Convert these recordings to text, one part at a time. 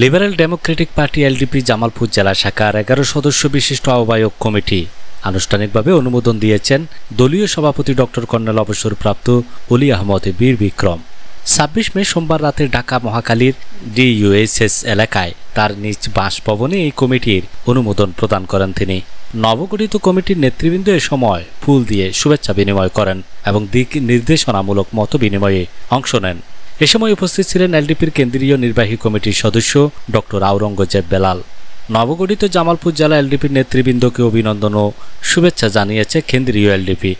Liberal Democratic party LDP Jamalpur জেলা শাখার 11 সদস্য বিশিষ্ট আহ্বায়ক কমিটি আনুষ্ঠানিকভাবে অনুমোদন দিয়েছেন দলীয় সভাপতি ডক্টর কর্নেল অবসরপ্রাপ্ত অলি আহমদ বীর বিক্রম। 26 মে সোমবার রাতে ঢাকা মহাখালীর ডিইউএসএস এলাকায় তার নিজ বাসভবনে এই কমিটির অনুমোদন প্রদান করেন তিনি। নবগঠিত কমিটির নেতৃবৃন্দ এ সময় ফুল দিয়ে শুভেচ্ছা বিনিময় করেন এবং দিক নির্দেশনামূলক মত বিনিময়ে অংশ নেন। এ সময় উপস্থিত ছিলেন এলডিপির কেন্দ্রীয় নির্বাহী কমিটির সদস্য ডক্টর আওরঙ্গজেব বেলাল। নবগঠিত জামালপুর জেলা এলডিপির নেতৃবৃন্দকে অভিনন্দন ও শুভেচ্ছা জানিয়েছে কেন্দ্রীয় এলডিপি।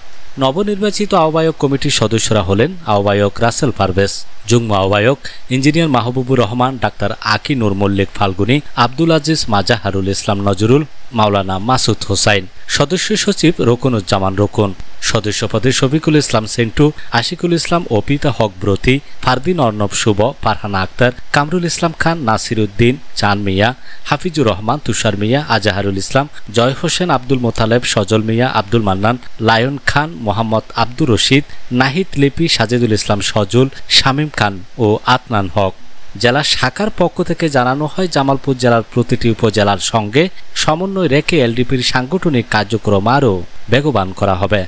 নবনির্বাচিত আহ্বায়ক কমিটির সদস্যরা হলেন আহ্বায়ক রাসেল পারভেজ, যুগ্ম আহ্বায়ক ইঞ্জিনিয়ার মাহবুবুর রহমান, ডাক্তার আকি নূর মল্লিক ফাল্গুনী, আব্দুল আজিজ মাজাহারুল ইসলাম নজরুল, মাওলানা মাসুদ হোসাইন, সদস্য সচিব রকুনুজ্জামান রকুন, সদস্য পদে শফিকুল ইসলাম সেন্টু, আশিকুল ইসলাম অপিতা হক ব্রতি, ফারদিন অর্ণব শুভ, ফারহানা আক্তার, কামরুল ইসলাম খান, নাসির উদ্দিন, চান মিয়া, হাফিজুর রহমান, তুষার মিয়া, আজাহারুল ইসলাম, জয় হোসেন, আব্দুল মোতালেব, সজল মিয়া, আব্দুল মান্নান, লায়ন খান, মোহাম্মদ আব্দুর রশিদ, নাহিদ লিপি, সাজেদুল ইসলাম সজল, শামীম খান ও আদনান হক। জেলা শাখার পক্ষ থেকে জানানো হয়, জামালপুর জেলার প্রতিটি উপজেলার সঙ্গে সমন্বয় রেখে এলডিপির সাংগঠনিক কার্যক্রম আরও বেগবান করা হবে।